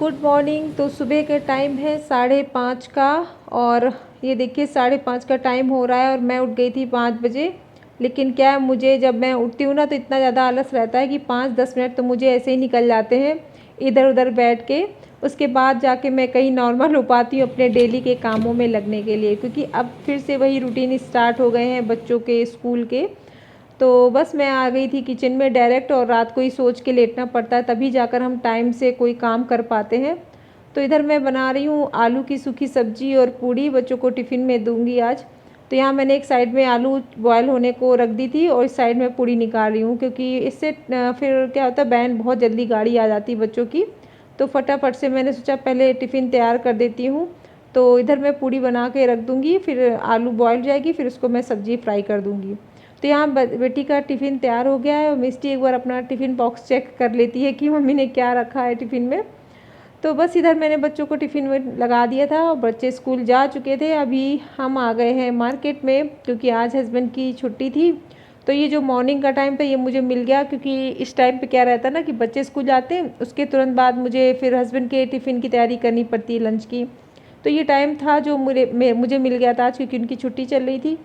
Good morning. तो सुबह के टाइम है 5:30 का। और ये देखिए 5:30 का टाइम हो रहा है और मैं उठ गई थी 5 बजे। लेकिन क्या है, मुझे जब मैं उठती हूँ ना तो इतना ज़्यादा आलस रहता है कि 5-10 मिनट तो मुझे ऐसे ही निकल जाते हैं इधर उधर बैठ के। उसके बाद जाके मैं कहीं नॉर्मल हो पाती हूँ अपने डेली के कामों में लगने के लिए, क्योंकि अब फिर से वही रूटीन स्टार्ट हो गए हैं बच्चों के स्कूल के। तो बस मैं आ गई थी किचन में डायरेक्ट, और रात को ही सोच के लेटना पड़ता है तभी जाकर हम टाइम से कोई काम कर पाते हैं। तो इधर मैं बना रही हूँ आलू की सूखी सब्जी और पूड़ी, बच्चों को टिफ़िन में दूंगी आज। तो यहाँ मैंने एक साइड में आलू बॉयल होने को रख दी थी और इस साइड में पूड़ी निकाल रही हूँ, क्योंकि इससे फिर क्या होता है, वैन बहुत जल्दी गाड़ी आ जाती है बच्चों की। तो फटाफट से मैंने सोचा पहले टिफ़िन तैयार कर देती हूँ। तो इधर मैं पूड़ी बना के रख दूँगी, फिर आलू बॉयल हो जाएगी, फिर उसको मैं सब्ज़ी फ्राई कर दूँगी। तो यहाँ बेटी का टिफ़िन तैयार हो गया है और मिस्टी एक बार अपना टिफ़िन बॉक्स चेक कर लेती है कि मम्मी ने क्या रखा है टिफ़िन में। तो बस इधर मैंने बच्चों को टिफ़िन में लगा दिया था और बच्चे स्कूल जा चुके थे। अभी हम आ गए हैं मार्केट में, क्योंकि आज हस्बैंड की छुट्टी थी। तो ये जो मॉर्निंग का टाइम था ये मुझे मिल गया, क्योंकि इस टाइम पे क्या रहता है ना कि बच्चे स्कूल जाते हैं, उसके तुरंत बाद मुझे फिर हस्बैंड के टिफ़िन की तैयारी करनी पड़ती है लंच की। तो ये टाइम था जो मुझे मिल गया था आज, क्योंकि उनकी छुट्टी चल रही थी।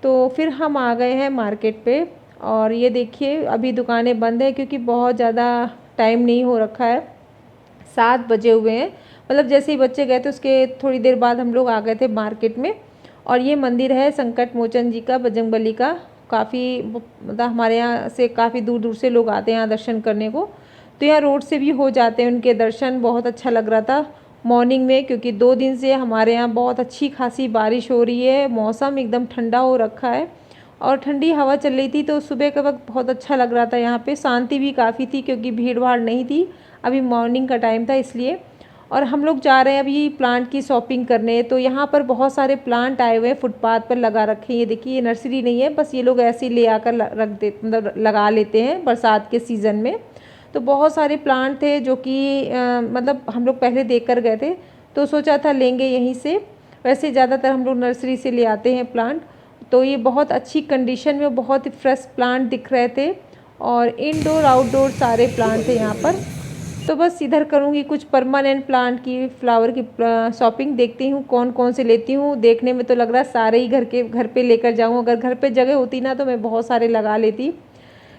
तो फिर हम आ गए हैं मार्केट पे। और ये देखिए अभी दुकानें बंद है, क्योंकि बहुत ज़्यादा टाइम नहीं हो रखा है, 7 बजे हुए हैं। मतलब जैसे ही बच्चे गए थे उसके थोड़ी देर बाद हम लोग आ गए थे मार्केट में। और ये मंदिर है संकट मोचन जी का, बजरंगबली का। काफ़ी मतलब हमारे यहाँ से काफ़ी दूर दूर से लोग आते हैं यहाँ दर्शन करने को। तो यहाँ रोड से भी हो जाते हैं उनके दर्शन। बहुत अच्छा लग रहा था मॉर्निंग में, क्योंकि 2 दिन से हमारे यहाँ बहुत अच्छी खासी बारिश हो रही है, मौसम एकदम ठंडा हो रखा है और ठंडी हवा चल रही थी। तो सुबह के वक्त बहुत अच्छा लग रहा था, यहाँ पे शांति भी काफ़ी थी क्योंकि भीड़ भाड़ नहीं थी। अभी मॉर्निंग का टाइम था इसलिए। और हम लोग जा रहे हैं अभी प्लांट की शॉपिंग करने। तो यहाँ पर बहुत सारे प्लांट आए हुए हैं, फुटपाथ पर लगा रखे हैं। ये देखिए ये नर्सरी नहीं है, बस ये लोग ऐसे ही ले आकर रख दे, मतलब लगा लेते हैं बरसात के सीज़न में। तो बहुत सारे प्लांट थे जो कि मतलब हम लोग पहले देख कर गए थे, तो सोचा था लेंगे यहीं से। वैसे ज़्यादातर हम लोग नर्सरी से ले आते हैं प्लांट। तो ये बहुत अच्छी कंडीशन में बहुत ही फ्रेश प्लांट दिख रहे थे, और इंडोर आउटडोर सारे प्लांट थे यहाँ पर। तो बस इधर करूँगी कुछ परमानेंट प्लांट की, फ्लावर की शॉपिंग। देखती हूँ कौन कौन से लेती हूँ। देखने में तो लग रहा है सारे ही घर पे लेकर जाऊँ। अगर घर पे जगह होती ना तो मैं बहुत सारे लगा लेती,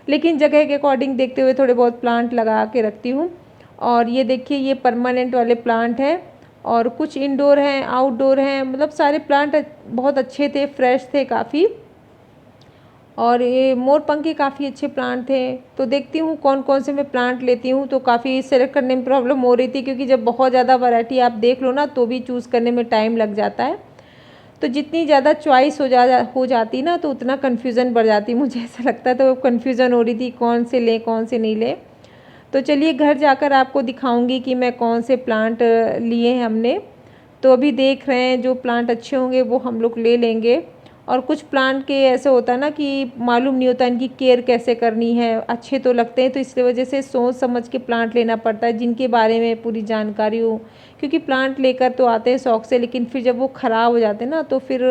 लेकिन जगह के अकॉर्डिंग देखते हुए थोड़े बहुत प्लांट लगा के रखती हूँ। और ये देखिए ये परमानेंट वाले प्लांट हैं, और कुछ इंडोर हैं आउटडोर हैं, मतलब सारे प्लांट बहुत अच्छे थे, फ्रेश थे काफ़ी। और ये मोरपंखी काफ़ी अच्छे प्लांट थे। तो देखती हूँ कौन कौन से मैं प्लांट लेती हूँ। तो काफ़ी सेलेक्ट करने में प्रॉब्लम हो रही थी, क्योंकि जब बहुत ज़्यादा वैरायटी आप देख लो ना तो भी चूज़ करने में टाइम लग जाता है। तो जितनी ज़्यादा चॉइस हो जाती ना तो उतना कन्फ्यूज़न बढ़ जाती, मुझे ऐसा लगता है। तो कन्फ्यूज़न हो रही थी कौन से लें कौन से नहीं लें। तो चलिए घर जाकर आपको दिखाऊंगी कि मैं कौन से प्लांट लिए हैं हमने। तो अभी देख रहे हैं जो प्लांट अच्छे होंगे वो हम लोग ले लेंगे। और कुछ प्लांट के ऐसे होता है ना कि मालूम नहीं होता इनकी केयर कैसे करनी है। अच्छे तो लगते हैं, तो इसकी वजह से सोच समझ के प्लांट लेना पड़ता है जिनके बारे में पूरी जानकारी हो। क्योंकि प्लांट लेकर तो आते हैं शौक़ से, लेकिन फिर जब वो ख़राब हो जाते हैं ना तो फिर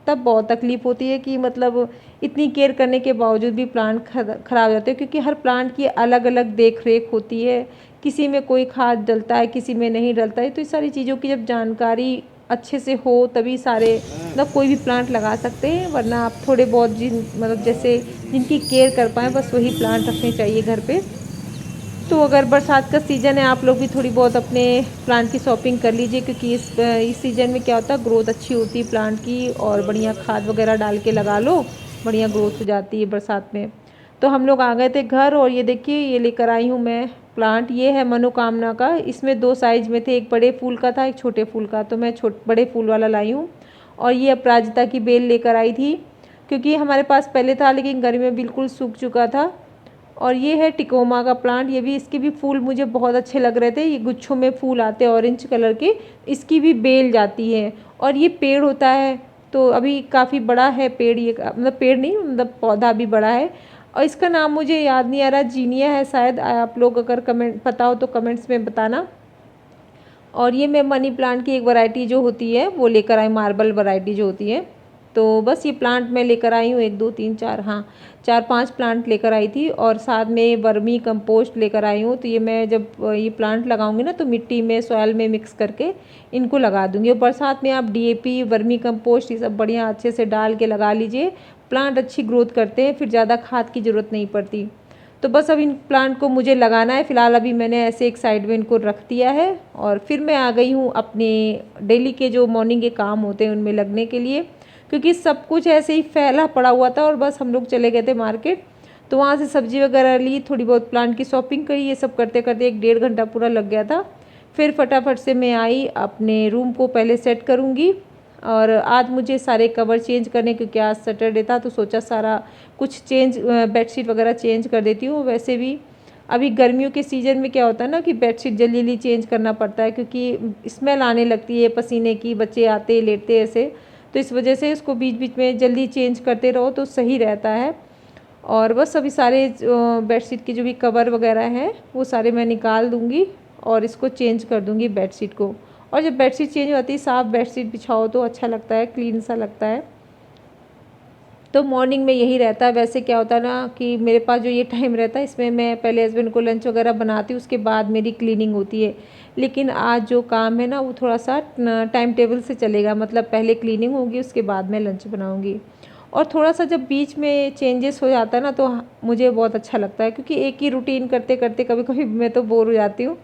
तब बहुत तकलीफ़ होती है कि मतलब इतनी केयर करने के बावजूद भी प्लांट ख़राब हो जाते हैं। क्योंकि हर प्लांट की अलग अलग देख रेख होती है, किसी में कोई खाद डलता है किसी में नहीं डलता है। तो इस सारी चीज़ों की जब जानकारी अच्छे से हो तभी सारे मतलब कोई भी प्लांट लगा सकते हैं। वरना आप थोड़े बहुत मतलब जैसे जिनकी केयर कर पाएँ बस वही प्लांट रखने चाहिए घर पे। तो अगर बरसात का सीज़न है आप लोग भी थोड़ी बहुत अपने प्लांट की शॉपिंग कर लीजिए, क्योंकि इस सीज़न में क्या होता है ग्रोथ अच्छी होती है प्लांट की, और बढ़िया खाद वगैरह डाल के लगा लो, बढ़िया ग्रोथ हो जाती है बरसात में। तो हम लोग आ गए थे घर, और ये देखिए ये लेकर आई हूँ मैं प्लांट। ये है मनोकामना का। इसमें 2 साइज़ में थे, एक बड़े फूल का था एक छोटे फूल का। तो मैं बड़े फूल वाला लाई हूँ। और ये अपराजिता की बेल लेकर आई थी, क्योंकि हमारे पास पहले था लेकिन गर्मी में बिल्कुल सूख चुका था। और ये है टिकोमा का प्लांट। ये भी, इसके भी फूल मुझे बहुत अच्छे लग रहे थे। ये गुच्छों में फूल आते हैं ऑरेंज कलर के। इसकी भी बेल जाती है और ये पेड़ होता है। तो अभी काफ़ी बड़ा है पेड़, ये मतलब पेड़ नहीं मतलब पौधा भी बड़ा है। और इसका नाम मुझे याद नहीं आ रहा, जीनिया है शायद। आप लोग अगर कमेंट पता हो तो कमेंट्स में बताना। और ये मैं मनी प्लांट की एक वैरायटी जो होती है वो लेकर आई, मार्बल वैरायटी जो होती है। तो बस ये प्लांट मैं लेकर आई हूँ 1 2 3 4, हाँ 4-5 प्लांट लेकर आई थी और साथ में वर्मी कंपोस्ट लेकर आई हूँ। तो ये मैं जब ये प्लांट लगाऊंगी ना तो मिट्टी में सॉइल में मिक्स करके इनको लगा दूंगी। और बरसात में आप डीएपी वर्मी कंपोस्ट ये सब बढ़िया अच्छे से डाल के लगा लीजिए, प्लांट अच्छी ग्रोथ करते हैं, फिर ज़्यादा खाद की ज़रूरत नहीं पड़ती। तो बस अब इन प्लांट को मुझे लगाना है। फ़िलहाल अभी मैंने ऐसे एक साइड में इनको रख दिया है और फिर मैं आ गई हूँ अपने डेली के जो मॉर्निंग के काम होते हैं उनमें लगने के लिए, क्योंकि सब कुछ ऐसे ही फैला पड़ा हुआ था और बस हम लोग चले गए थे मार्केट, तो वहाँ से सब्ज़ी वगैरह ली, थोड़ी बहुत प्लांट की शॉपिंग करी, ये सब करते करते 1 डेढ़ घंटा पूरा लग गया था। फिर फटाफट से मैं आई, अपने रूम को पहले सेट करूँगी। और आज मुझे सारे कवर चेंज करने, क्योंकि आज सैटरडे था तो सोचा सारा कुछ चेंज, बेडशीट वगैरह चेंज कर देती हूँ। वैसे भी अभी गर्मियों के सीज़न में क्या होता है ना कि बेडशीट जल्दी जल्दी चेंज करना पड़ता है, क्योंकि स्मेल आने लगती है पसीने की, बच्चे आते लेटते ऐसे, तो इस वजह से इसको बीच बीच में जल्दी चेंज करते रहो तो सही रहता है। और बस अभी सारे बेडशीट के जो भी कवर वगैरह हैं वो सारे मैं निकाल दूँगी और इसको चेंज कर दूँगी बेडशीट को। और जब बेडशीट चेंज होती है, साफ़ बेडशीट बिछाओ तो अच्छा लगता है, क्लीन सा लगता है। तो मॉर्निंग में यही रहता है। वैसे क्या होता है ना कि मेरे पास जो ये टाइम रहता है इसमें मैं पहले हस्बैंड को लंच वगैरह बनाती हूँ, उसके बाद मेरी क्लीनिंग होती है। लेकिन आज जो काम है ना वो थोड़ा सा टाइम टेबल से चलेगा, मतलब पहले क्लीनिंग होगी उसके बाद मैं लंच बनाऊँगी। और थोड़ा सा जब बीच में चेंजेस हो जाता है ना तो मुझे बहुत अच्छा लगता है, क्योंकि एक ही रूटीन करते करते कभी कभी मैं तो बोर हो जाती हूँ।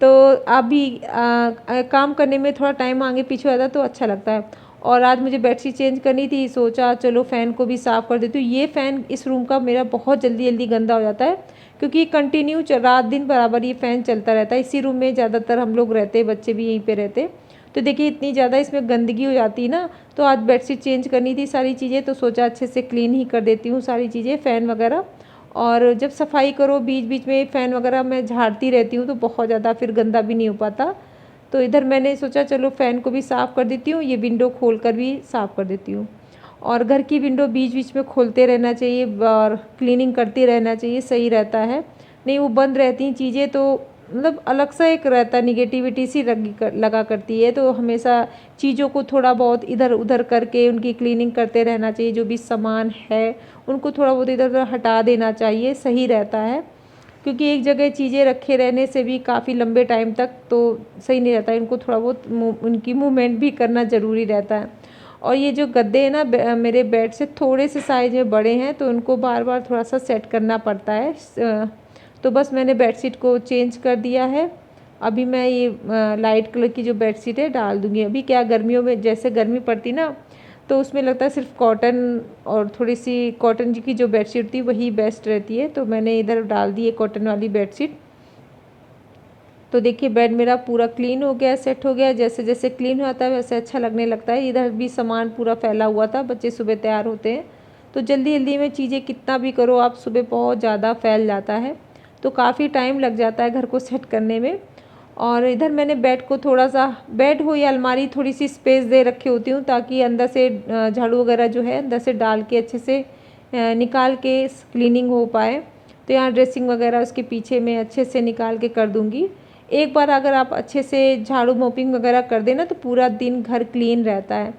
तो अभी काम करने में थोड़ा टाइम आगे पीछे हो जाता है तो अच्छा लगता है। और आज मुझे बेडशीट चेंज करनी थी, सोचा चलो फ़ैन को भी साफ़ कर देती हूँ। ये फ़ैन इस रूम का मेरा बहुत जल्दी जल्दी गंदा हो जाता है, क्योंकि कंटिन्यू रात दिन बराबर ये फ़ैन चलता रहता है। इसी रूम में ज़्यादातर हम लोग रहते हैं, बच्चे भी यहीं पे रहते। तो देखिए इतनी ज़्यादा इसमें गंदगी हो जाती है ना, तो आज बेडशीट चेंज करनी थी सारी चीज़ें, तो सोचा अच्छे से क्लीन ही कर देती हूँ सारी चीज़ें, फ़ैन वगैरह। और जब सफाई करो बीच बीच में फ़ैन वगैरह मैं झाड़ती रहती हूँ तो बहुत ज़्यादा फिर गंदा भी नहीं हो पाता। तो इधर मैंने सोचा चलो फ़ैन को भी साफ़ कर देती हूँ, ये विंडो खोल कर भी साफ़ कर देती हूँ। और घर की विंडो बीच बीच में खोलते रहना चाहिए और क्लीनिंग करते रहना चाहिए, सही रहता है। नहीं वो बंद रहती हैं चीज़ें तो मतलब अलग सा एक रहता है, निगेटिविटी सी लगा करती है। तो हमेशा चीज़ों को थोड़ा बहुत इधर उधर करके उनकी क्लीनिंग करते रहना चाहिए। जो भी सामान है उनको थोड़ा बहुत इधर उधर हटा देना चाहिए, सही रहता है। क्योंकि एक जगह चीज़ें रखे रहने से भी काफ़ी लंबे टाइम तक तो सही नहीं रहता है, इनको थोड़ा बहुत उनकी मूवमेंट भी करना ज़रूरी रहता है। और ये जो गद्दे हैं ना मेरे बेड से थोड़े से साइज में बड़े हैं, तो उनको बार बार थोड़ा सा सेट करना पड़ता है। तो बस मैंने बेडशीट को चेंज कर दिया है। अभी मैं ये लाइट कलर की जो बेडशीट है डाल दूँगी। अभी क्या गर्मियों में जैसे गर्मी पड़ती ना तो उसमें लगता है सिर्फ कॉटन और थोड़ी सी कॉटन की जो बेडशीट थी वही बेस्ट रहती है, तो मैंने इधर डाल दी है कॉटन वाली बेडशीट। तो देखिए बेड मेरा पूरा क्लीन हो गया, सेट हो गया। जैसे जैसे क्लीन होता है वैसे अच्छा लगने लगता है। इधर भी सामान पूरा फैला हुआ था, बच्चे सुबह तैयार होते हैं तो जल्दी जल्दी में चीज़ें कितना भी करो आप, सुबह बहुत ज़्यादा फैल जाता है तो काफ़ी टाइम लग जाता है घर को सेट करने में। और इधर मैंने बेड को थोड़ा सा, बेड हो या अलमारी, थोड़ी सी स्पेस दे रखी होती हूँ ताकि अंदर से झाड़ू वगैरह जो है अंदर से डाल के अच्छे से निकाल के क्लीनिंग हो पाए। तो यहाँ ड्रेसिंग वगैरह उसके पीछे मैं अच्छे से निकाल के कर दूँगी। एक बार अगर आप अच्छे से झाड़ू मोपिंग वगैरह कर देना तो पूरा दिन घर क्लीन रहता है।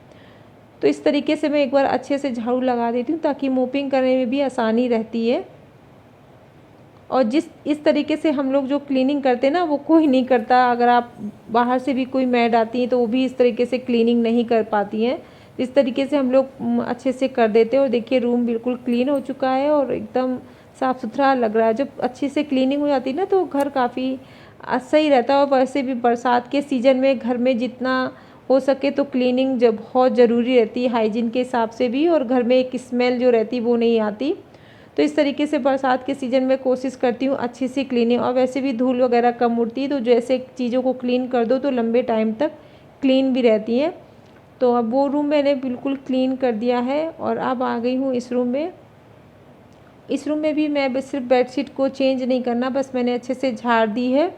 तो इस तरीके से मैं एक बार अच्छे से झाड़ू लगा देती हूँ ताकि मोपिंग करने में भी आसानी रहती है। और इस तरीके से हम लोग जो क्लीनिंग करते हैं ना वो कोई नहीं करता। अगर आप बाहर से भी कोई मैड आती हैं तो वो भी इस तरीके से क्लीनिंग नहीं कर पाती हैं। इस तरीके से हम लोग अच्छे से कर देते हैं। और देखिए रूम बिल्कुल क्लीन हो चुका है और एकदम साफ़ सुथरा लग रहा है। जब अच्छे से क्लीनिंग हो जाती है ना तो घर काफ़ी सही रहता है। और वैसे भी बरसात के सीज़न में घर में जितना हो सके तो क्लीनिंग जब बहुत ज़रूरी रहती है, हाइजीन के हिसाब से भी, और घर में एक स्मेल जो रहती वो नहीं आती। तो इस तरीके से बरसात के सीज़न में कोशिश करती हूँ अच्छी सी क्लीनिंग। और वैसे भी धूल वगैरह कम उड़ती है तो जैसे चीज़ों को क्लीन कर दो तो लंबे टाइम तक क्लीन भी रहती हैं। तो अब वो रूम मैंने बिल्कुल क्लीन कर दिया है और अब आ गई हूँ इस रूम में। इस रूम में भी मैं बस सिर्फ बेडशीट को चेंज नहीं करना, बस मैंने अच्छे से झाड़ दी है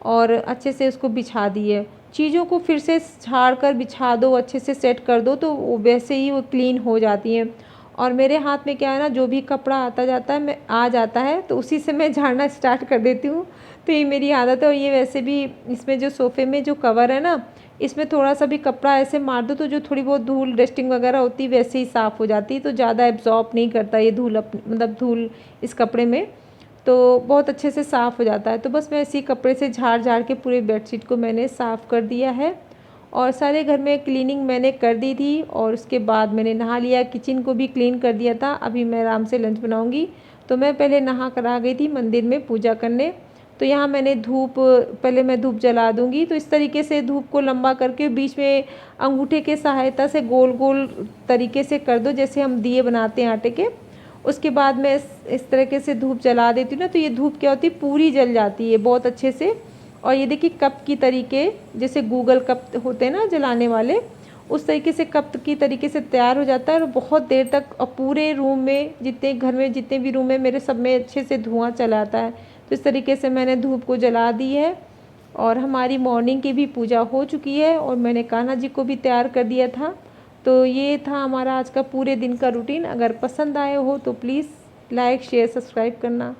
और अच्छे से उसको बिछा दी है। चीज़ों को फिर से झाड़ कर बिछा दो, अच्छे से सेट कर दो तो वैसे ही वो क्लीन हो जाती हैं। और मेरे हाथ में क्या है ना, जो भी कपड़ा आता जाता है मैं आ जाता है तो उसी से मैं झाड़ना स्टार्ट कर देती हूँ। तो ये मेरी आदत है। और ये वैसे भी इसमें जो सोफ़े में जो कवर है ना, इसमें थोड़ा सा भी कपड़ा ऐसे मार दो तो जो थोड़ी बहुत धूल डस्टिंग वगैरह होती है वैसे ही साफ़ हो जाती है, तो ज़्यादा एब्जॉर्ब नहीं करता ये धूल मतलब धूल इस कपड़े में, तो बहुत अच्छे से साफ़ हो जाता है। तो बस मैं इसी कपड़े से झाड़ झाड़ के पूरे बेडशीट को मैंने साफ़ कर दिया है और सारे घर में क्लीनिंग मैंने कर दी थी और उसके बाद मैंने नहा लिया, किचन को भी क्लीन कर दिया था। अभी मैं आराम से लंच बनाऊंगी, तो मैं पहले नहा कर आ गई थी मंदिर में पूजा करने। तो यहाँ मैंने पहले मैं धूप जला दूंगी, तो इस तरीके से धूप को लंबा करके बीच में अंगूठे के सहायता से गोल गोल तरीके से कर दो, जैसे हम दिए बनाते हैं आटे के। उसके बाद मैं इस तरीके से धूप जला देती हूँ ना, तो ये धूप क्या होती है पूरी जल जाती है बहुत अच्छे से। और ये देखिए कप की तरीके, जैसे गूगल कप होते हैं ना जलाने वाले, उस तरीके से कप की तरीके से तैयार हो जाता है और बहुत देर तक, और पूरे रूम में जितने घर में जितने भी रूम है मेरे सब में अच्छे से धुआं चलाता है। तो इस तरीके से मैंने धूप को जला दी है और हमारी मॉर्निंग की भी पूजा हो चुकी है और मैंने कान्हा जी को भी तैयार कर दिया था। तो ये था हमारा आज का पूरे दिन का रूटीन। अगर पसंद आए हो तो प्लीज़ लाइक शेयर सब्सक्राइब करना।